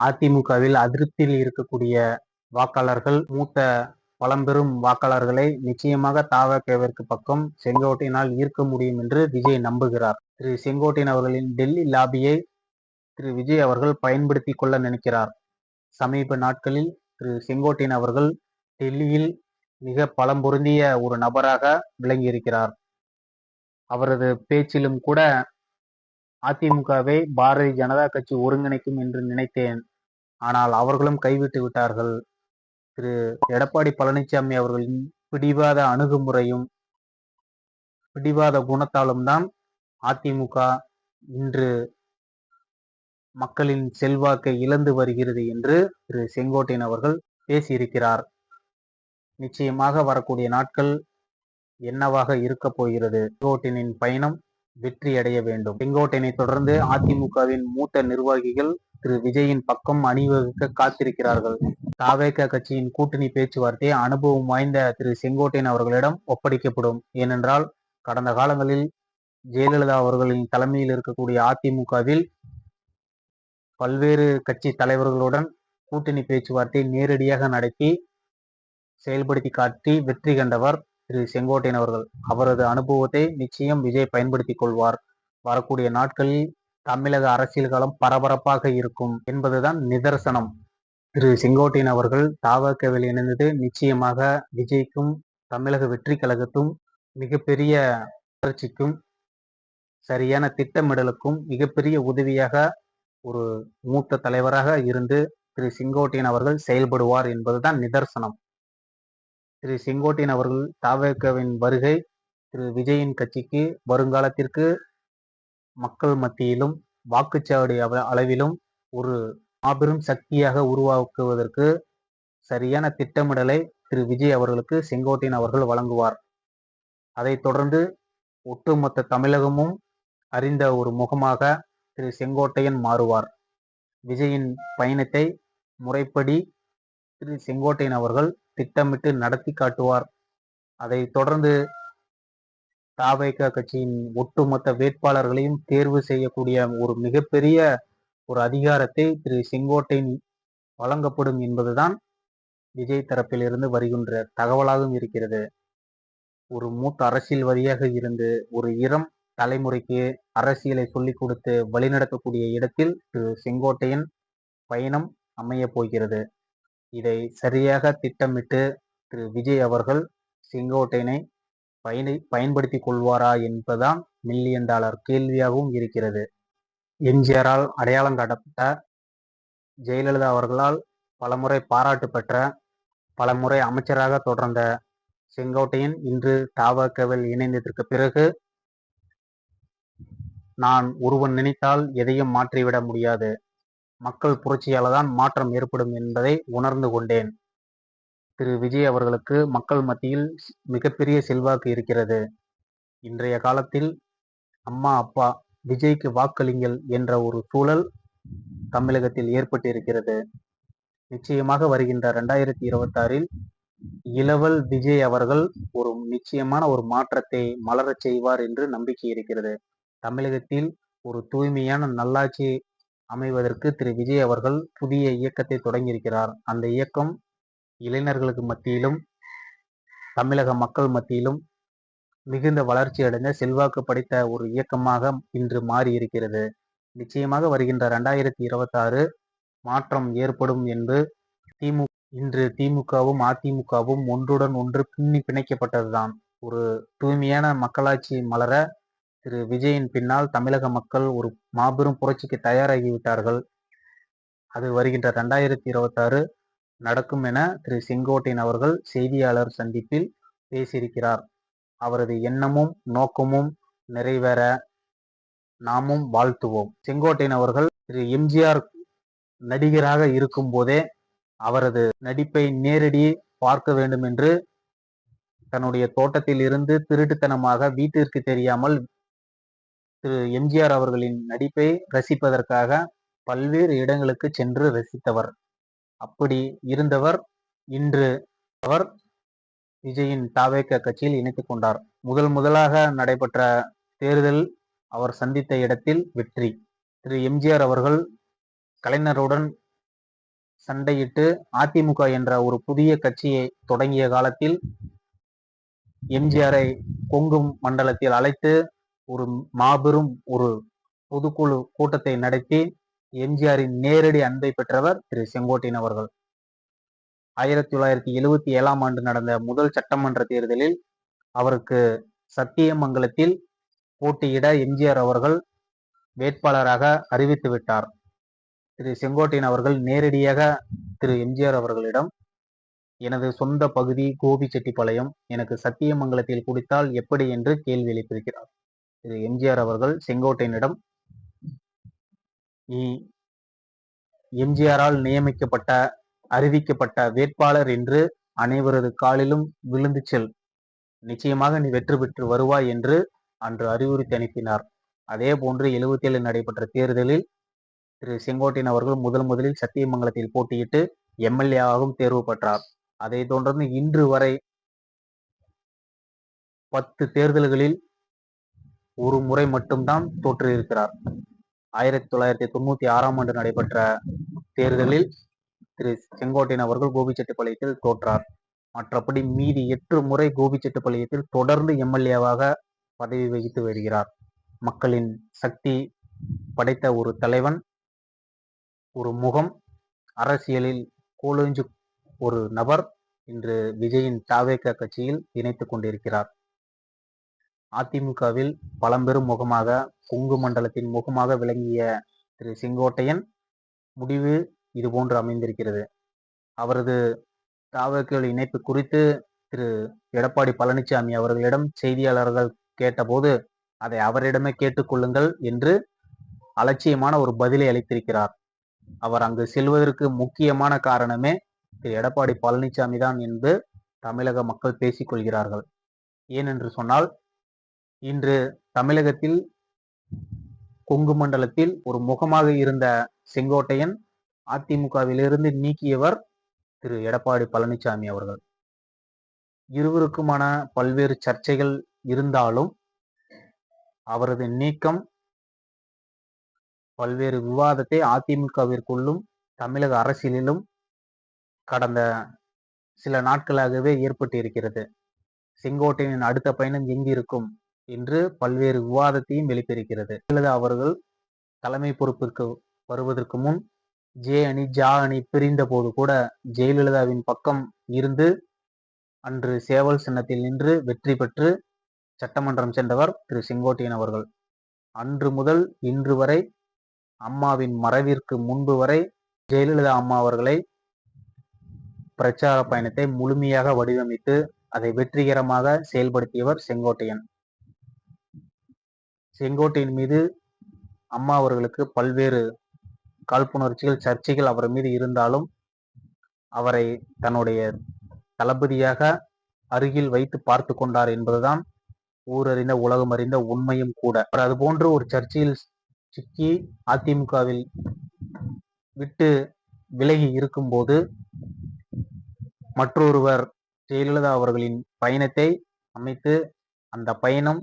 அதிமுகவில் அதிருப்தியில் இருக்கக்கூடிய வாக்காளர்கள், மூத்த பழம்பெரும் வாக்காளர்களை நிச்சயமாக தவேகாவிற்கு பக்கம் செங்கோட்டையனால் ஈர்க்க முடியும் என்று விஜய் நம்புகிறார். திரு செங்கோட்டையன் அவர்களின் டெல்லி லாபியை திரு விஜய் அவர்கள் பயன்படுத்தி கொள்ள நினைக்கிறார். சமீப நாட்களில் திரு செங்கோட்டையன் அவர்கள் டெல்லியில் மிக பலம் பொருந்திய ஒரு நபராக விளங்கியிருக்கிறார். அவரது பேச்சிலும் கூட அதிமுகவை பாரதிய ஜனதா கட்சி ஒருங்கிணைக்கும் என்று நினைத்தேன், ஆனால் அவர்களும் கைவிட்டு விட்டார்கள். திரு எடப்பாடி பழனிசாமி அவர்களின் பிடிவாத அணுகுமுறையும் பிடிவாத குணத்தாலும் தான் அதிமுக இன்று மக்களின் செல்வாக்கை இழந்து வருகிறது என்று திரு செங்கோட்டையன் அவர்கள் பேசியிருக்கிறார். நிச்சயமாக வரக்கூடிய நாட்கள் என்னவாக இருக்க போகிறது? செங்கோட்டையனின் பயணம் வெற்றி அடைய வேண்டும். செங்கோட்டையனை தொடர்ந்து அதிமுகவின் மூத்த நிர்வாகிகள் திரு விஜயின் பக்கம் அணிவகுக்க காத்திருக்கிறார்கள். தவேக கட்சியின் கூட்டணி பேச்சுவார்த்தை அனுபவம் வாய்ந்த திரு செங்கோட்டையன் அவர்களிடம் ஒப்படைக்கப்படும். ஏனென்றால் கடந்த காலங்களில் ஜெயலலிதா அவர்களின் தலைமையில் இருக்கக்கூடிய அதிமுகவில் பல்வேறு கட்சி தலைவர்களுடன் கூட்டணி பேச்சுவார்த்தை நேரடியாக நடத்தி செயல்படுத்தி காட்டி வெற்றி கண்டவர் திரு செங்கோட்டையன் அவர்கள். அவரது அனுபவத்தை நிச்சயம் விஜய் பயன்படுத்திக் கொள்வார். வரக்கூடிய நாட்களில் தமிழக அரசியல் களம் பரபரப்பாக இருக்கும் என்பதுதான் நிதர்சனம். திரு செங்கோட்டையன் அவர்கள் தவேகாவில் இணைந்தது நிச்சயமாக விஜய்க்கும் தமிழக வெற்றி கழகத்தும் மிகப்பெரிய வளர்ச்சிக்கும் சரியான திட்டமிடலுக்கும் மிகப்பெரிய உதவியாக ஒரு மூத்த தலைவராக இருந்து திரு செங்கோட்டையன் அவர்கள் செயல்படுவார் என்பதுதான் நிதர்சனம். திரு செங்கோட்டையன் அவர்கள் தவேகாவின் வருகை திரு விஜயின் கட்சிக்கு வருங்காலத்திற்கு மக்கள் மத்தியிலும் வாக்குச்சாவடி அளவிலும் ஒரு மாபெரும் சக்தியாக உருவாக்குவதற்கு சரியான திட்டமிடலை திரு விஜய் அவர்களுக்கு செங்கோட்டையன் அவர்கள் வழங்குவார். அதைத் தொடர்ந்து ஒட்டுமொத்த தமிழகமும் அறிந்த ஒரு முகமாக திரு செங்கோட்டையன் மாறுவார். விஜயின் பயணத்தை முறைப்படி திரு செங்கோட்டையன் அவர்கள் திட்டமிட்டு நடத்தி காட்டுவார். அதை தொடர்ந்து தவேக கட்சியின் ஒட்டுமொத்த வேட்பாளர்களையும் தேர்வு செய்யக்கூடிய ஒரு மிகப்பெரிய ஒரு அதிகாரத்தை திரு செங்கோட்டையன் வழங்கப்படும் என்பதுதான் விஜய் தரப்பில் இருந்து வருகின்ற தகவலாகவும் இருக்கிறது. ஒரு மூத்த அரசியல்வாதியாக இருந்து ஒரு இளம் தலைமுறைக்கு அரசியலை சொல்லிக் கொடுத்து வழிநடத்தக்கூடிய இடத்தில் திரு செங்கோட்டையன் பயணம் அமைய போகிறது. இதை சரியாக திட்டமிட்டு திரு விஜய் அவர்கள் செங்கோட்டையனை பயன்படுத்தி கொள்வாரா என்பதுதான் மில்லியன் டாலர் கேள்வியாகவும் இருக்கிறது. எம்ஜிஆரால் அடையாளம் காட்டப்பட்ட, ஜெயலலிதா அவர்களால் பலமுறை பாராட்டு பெற்ற, பலமுறை அமைச்சராக தொடர்ந்த செங்கோட்டையன் இன்று தவேகாவில் இணைந்ததற்கு பிறகு நான் ஒருவன் நினைத்தால் எதையும் மாற்றிவிட முடியாது, மக்கள் புரட்சியால் தான் மாற்றம் ஏற்படும் என்பதை உணர்ந்து கொண்டேன். திரு விஜய் அவர்களுக்கு மக்கள் மத்தியில் மிகப்பெரிய செல்வாக்கு இருக்கிறது. இன்றைய காலத்தில் அம்மா அப்பா விஜய்க்கு வாக்களிங்கள் என்ற ஒரு சூழல் தமிழகத்தில் ஏற்பட்டிருக்கிறது. நிச்சயமாக வருகின்ற 2026 இளவல் விஜய் அவர்கள் ஒரு நிச்சயமான ஒரு மாற்றத்தை மலரச் செய்வார் என்று நம்பிக்கை இருக்கிறது. தமிழகத்தில் ஒரு தூய்மையான நல்லாட்சி அமைவதற்கு திரு விஜய் அவர்கள் புதிய இயக்கத்தை தொடங்கியிருக்கிறார். அந்த இயக்கம் இளைஞர்களுக்கு மத்தியிலும் தமிழக மக்கள் மத்தியிலும் மிகுந்த வளர்ச்சி அடைந்த செல்வாக்கு படைத்த ஒரு இயக்கமாக இன்று மாறி இருக்கிறது. நிச்சயமாக வருகின்ற 2026 மாற்றம் ஏற்படும் என்று இன்று திமுகவும் அதிமுகவும் ஒன்றுடன் ஒன்று பிணைக்கப்பட்டதுதான். ஒரு தூய்மையான மக்களாட்சி மலர திரு விஜயின் பின்னால் தமிழக மக்கள் ஒரு மாபெரும் புரட்சிக்கு தயாராகிவிட்டார்கள். அது வருகின்ற 2026 நடக்கும் என திரு செங்கோட்டையன் அவர்கள் செய்தியாளர் சந்திப்பில் பேசியிருக்கிறார். அவரது எண்ணமும் நோக்கமும் நிறைவேற நாமும் வாழ்த்துவோம். செங்கோட்டையன் அவர்கள் திரு எம்ஜிஆர் நடிகராக இருக்கும் போதே அவரது நடிப்பை நேரடி பார்க்க வேண்டும் என்று தன்னுடைய தோட்டத்தில் இருந்து திருட்டுத்தனமாக வீட்டிற்கு தெரியாமல் திரு எம்ஜிஆர் அவர்களின் நடிப்பை ரசிப்பதற்காக பல்வேறு இடங்களுக்கு சென்று ரசித்தவர். அப்படி இருந்தவர் இன்று அவர் விஜயின் தவேக கட்சியில் இணைத்துக் கொண்டார். முதலாக நடைபெற்ற தேர்தல் அவர் சந்தித்த இடத்தில் வெற்றி. திரு எம்ஜிஆர் அவர்கள் கலைஞருடன் சண்டையிட்டு அதிமுக என்ற ஒரு புதிய கட்சியை தொடங்கிய காலத்தில் எம்ஜிஆரை கொங்கு மண்டலத்தில் அழைத்து ஒரு மாபெரும் ஒரு பொதுக்குழு கூட்டத்தை நடத்தி எம்ஜிஆரின் நேரடி அன்பை பெற்றவர் திரு செங்கோட்டையன் அவர்கள். 1977ஆம் ஆண்டு நடந்த முதல் சட்டமன்ற தேர்தலில் அவருக்கு சத்தியமங்கலத்தில் போட்டியிட எம்ஜிஆர் அவர்கள் வேட்பாளராக அறிவித்து விட்டார். திரு செங்கோட்டையன் அவர்கள் நேரடியாக திரு எம்ஜிஆர் அவர்களிடம், எனது சொந்த பகுதி கோபிச்செட்டிப்பாளையம், எனக்கு சத்தியமங்கலத்தில் குடித்தால் எப்படி என்று கேள்வி எழுப்பியிருக்கிறார். திரு எம்ஜிஆர் அவர்கள் செங்கோட்டையனிடம், நீ எம்ஜிஆரால் நியமிக்கப்பட்ட அறிவிக்கப்பட்ட வேட்பாளர் என்று அனைவரது காலிலும் விழுந்து செல், நிச்சயமாக நீ வெற்றி பெற்று வருவாய் என்று அன்று அறிவுறுத்தி அனுப்பினார். அதே போன்று 77 நடைபெற்ற தேர்தலில் திரு செங்கோட்டையன் அவர்கள் முதலில் சத்தியமங்கலத்தில் போட்டியிட்டு எம்எல்ஏவாகவும் தேர்வு பெற்றார். அதை தொடர்ந்து இன்று வரை 10 தேர்தல்களில் ஒரு முறை மட்டும்தான் தோற்றிருக்கிறார். 1996ஆம் ஆண்டு நடைபெற்ற தேர்தலில் திரு செங்கோட்டையன் அவர்கள் கோபிச்செட்டிப்பாளையத்தில் தோற்றார். மற்றபடி மீதி 8 முறை கோபிச்செட்டிப்பாளையத்தில் தொடர்ந்து எம்எல்ஏவாக பதவி வகித்து வருகிறார். மக்களின் சக்தி படைத்த ஒரு தலைவன், ஒரு முகம், அரசியலில் கோலோஞ்சு ஒரு நபர் இன்று விஜயின் தாவேகா கட்சியில் இணைத்துக் கொண்டிருக்கிறார். அதிமுகவில் பழம்பெரும் முகமாக, கொங்கு மண்டலத்தின் முகமாக விளங்கிய திரு செங்கோட்டையன் முடிவு இதுபோன்று அமைந்திருக்கிறது. அவரது தாவேகா இணைப்பு குறித்து திரு எடப்பாடி பழனிசாமி அவர்களிடம் செய்தியாளர்கள் கேட்டபோது, அதை அவரிடமே கேட்டுக்கொள்ளுங்கள் என்று அலட்சியமான ஒரு பதிலை அளித்திருக்கிறார். அவர் அங்கு செல்வதற்கு முக்கியமான காரணமே திரு எடப்பாடி பழனிசாமி தான் என்று தமிழக மக்கள் பேசிக் கொள்கிறார்கள். ஏனென்று சொன்னால், இன்று தமிழகத்தில் கொங்கு மண்டலத்தில் ஒரு முகமாக இருந்த செங்கோட்டையன் அதிமுகவிலிருந்து நீக்கியவர் திரு எடப்பாடி பழனிசாமி அவர்கள். இருவருக்குமான பல்வேறு சர்ச்சைகள் இருந்தாலும் அவரது நீக்கம் பல்வேறு விவாதத்தை அதிமுகவிற்குள்ளும் தமிழக அரசியலிலும் கடந்த சில நாட்களாகவே ஏற்பட்டு இருக்கிறது. செங்கோட்டையனின் அடுத்த பயணம் எங்கிருக்கும் என்று பல்வேறு விவாதத்தையும் எழுப்பியிருக்கிறது. ஜெயலலிதா அவர்கள் தலைமை பொறுப்பிற்கு வருவதற்கு முன் ஜே அணி ஜா அணி பிரிந்த போது கூட ஜெயலலிதாவின் பக்கம் இருந்து அன்று சேவல் சின்னத்தில் நின்று வெற்றி பெற்று சட்டமன்றம் சென்றவர் திரு செங்கோட்டையன் அவர்கள். அன்று முதல் இன்று வரை, அம்மாவின் மறைவிற்கு முன்பு வரை ஜெயலலிதா அம்மா அவர்களை பிரச்சார பயணத்தை முழுமையாக வடிவமைத்து அதை வெற்றிகரமாக செயல்படுத்தியவர் செங்கோட்டையன். செங்கோட்டையன் மீது அம்மா அவர்களுக்கு பல்வேறு காழ்ப்புணர்ச்சிகள், சர்ச்சைகள் அவர் மீது இருந்தாலும் அவரை தன்னுடைய தளபதியாக அருகில் வைத்து பார்த்து கொண்டார் என்பதுதான் ஊரறிந்த உலகம் அறிந்த உண்மையும் கூட. அவர் அதுபோன்று ஒரு சர்ச்சையில் சிக்கி அதிமுகவில் விட்டு விலகி இருக்கும்போது மற்றொருவர் ஜெயலலிதா அவர்களின் பயணத்தை அமைத்து அந்த பயணம்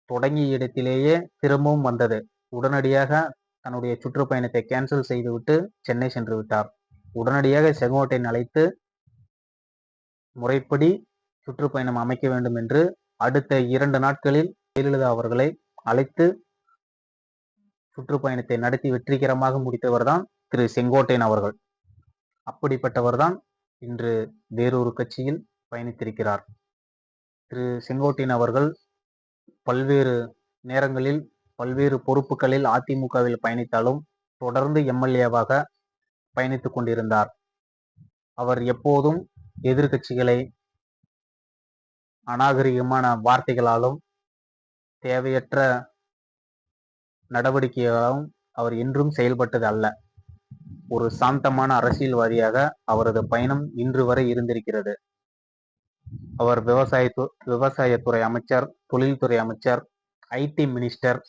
தொடங்கிய இடத்திலேயே திரும்பவும் வந்தது. உடனடியாக தன்னுடைய சுற்றுப்பயணத்தை கேன்சல் செய்துவிட்டு சென்னை சென்று விட்டார். உடனடியாக செங்கோட்டையன் அழைத்து முறைப்படி சுற்றுப்பயணம் அமைக்க வேண்டும் என்று அடுத்த 2 நாட்களில் ஜெயலலிதா அவர்களை அழைத்து சுற்றுப்பயணத்தை நடத்தி வெற்றிகரமாக முடித்தவர்தான் திரு செங்கோட்டையன் அவர்கள். அப்படிப்பட்டவர்தான் இன்று வேறொரு கட்சியில் பயணித்திருக்கிறார். திரு செங்கோட்டையன் அவர்கள் பல்வேறு நேரங்களில் பல்வேறு பொறுப்புகளில் அதிமுகவில் பயணித்தாலும் தொடர்ந்து எம்எல்ஏவாக பயணித்துக் கொண்டிருந்தார். அவர் எப்போதும் எதிர்கட்சிகளை அநாகரிகமான வார்த்தைகளாலும் தேவையற்ற நடவடிக்கையாலும் அவர் என்றும் செயல்பட்டது அல்ல. ஒரு சாந்தமான அரசியல்வாதியாக அவரது பயணம் இன்று வரை இருந்திருக்கிறது. அவர் விவசாயத்துறை அமைச்சர், தொழில்துறை அமைச்சர், ஐடி மினிஸ்டர்,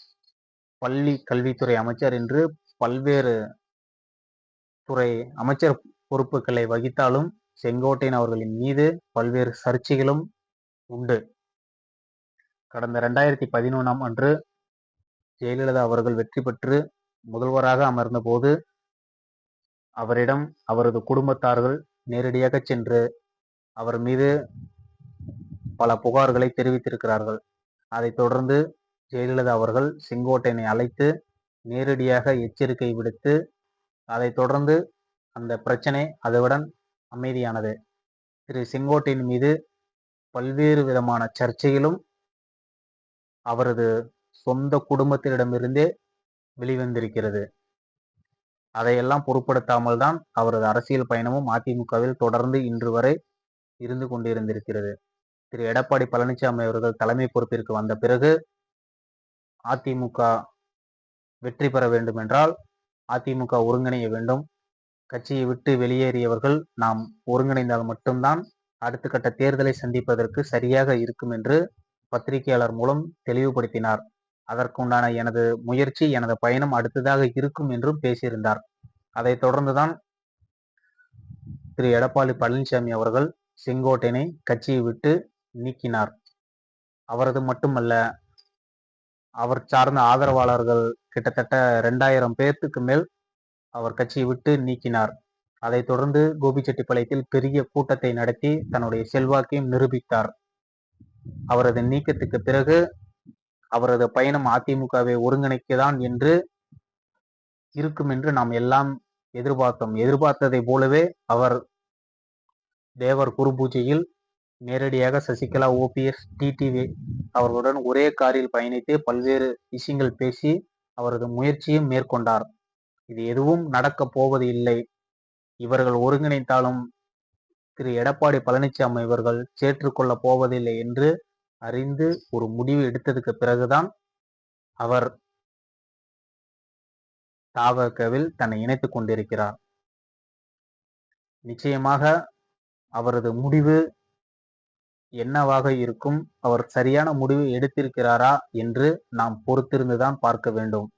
பள்ளி கல்வித்துறை அமைச்சர் என்று பல்வேறு துறை அமைச்சர் பொறுப்புகளை வகித்தாலும் செங்கோட்டையன் அவர்களின் மீது பல்வேறு சர்ச்சைகளும் உண்டு. கடந்த 2011ஆம் அன்று ஜெயலலிதா அவர்கள் வெற்றி பெற்று முதல்வராக அமர்ந்த போது அவரிடம் அவரது குடும்பத்தார்கள் நேரடியாக சென்று அவர் மீது பல புகார்களை தெரிவித்திருக்கிறார்கள். அதைத் தொடர்ந்து ஜெயலலிதா அவர்கள் செங்கோட்டையனை அழைத்து நேரடியாக எச்சரிக்கை விடுத்து, அதைத் தொடர்ந்து அந்த பிரச்சனை அதுவுடன் அமைதியானது. திரு செங்கோட்டையன் மீது பல்வேறு விதமான சர்ச்சைகளும் அவரது சொந்த குடும்பத்தினரிடமிருந்தே வெளிவந்திருக்கிறது. அதையெல்லாம் பொருட்படுத்தாமல் தான் அவரது அரசியல் பயணமும் அதிமுகவில் தொடர்ந்து இன்று வரை இருந்து கொண்டிருந்திருக்கிறது. திரு எடப்பாடி பழனிசாமி அவர்கள் தலைமை பொறுப்பிற்கு வந்த பிறகு அதிமுக வெற்றி பெற வேண்டும் என்றால் அதிமுக ஒருங்கிணைய வேண்டும். கட்சியை விட்டு வெளியேறியவர்கள் நாம் ஒருங்கிணைந்தால் மட்டும்தான் அடுத்த கட்ட தேர்தலை சந்திப்பதற்கு சரியாக இருக்கும் என்று பத்திரிகையாளர் மூலம் தெளிவுபடுத்தினார். அதற்குண்டான எனது முயற்சி, எனது பயணம் அடுத்ததாக இருக்கும் என்றும் பேசியிருந்தார். அதைத் தொடர்ந்துதான் திரு எடப்பாடி பழனிசாமி அவர்கள் செங்கோட்டையனை கட்சியை விட்டு நீக்கினார். அவரது மட்டுமல்ல, அவர் சார்ந்த ஆதரவாளர்கள் கிட்டத்தட்ட 2000 பேர்த்துக்கு மேல் அவர் கட்சியை விட்டு நீக்கினார். அதைத் தொடர்ந்து கோபிச்செட்டிப்பாளையத்தில் பெரிய கூட்டத்தை நடத்தி தன்னுடைய செல்வாக்கையும் நிரூபித்தார். அவரது நீக்கத்துக்கு பிறகு அவரது பயணம் அதிமுகவை ஒருங்கிணைக்கதான் என்று இருக்கும் என்று நாம் எல்லாம் எதிர்பார்த்தோம். எதிர்பார்த்ததை போலவே அவர் தேவர் குரு பூஜையில் நேரடியாக சசிகலா, ஓபிஎஸ், டிடிவி அவர்களுடன் ஒரே காரில் பயணித்து பல்வேறு விஷயங்கள் பேசி அவரது முயற்சியும் மேற்கொண்டார். இது எதுவும் நடக்கப் போவது இல்லை. இவர்கள் ஒருங்கிணைத்தாலும் திரு எடப்பாடி பழனிசாமி இவர்கள் சேற்றுக்கொள்ளப் போவதில்லை என்று அறிந்து ஒரு முடிவு எடுத்ததுக்கு பிறகுதான் அவர் தவகவில் தன்னை இணைத்துக் கொண்டிருக்கிறார். நிச்சயமாக அவரது முடிவு என்னவாக இருக்கும், அவர் சரியான முடிவு எடுத்திருக்கிறாரா என்று நாம் பொறுத்திருந்துதான் பார்க்க வேண்டும்.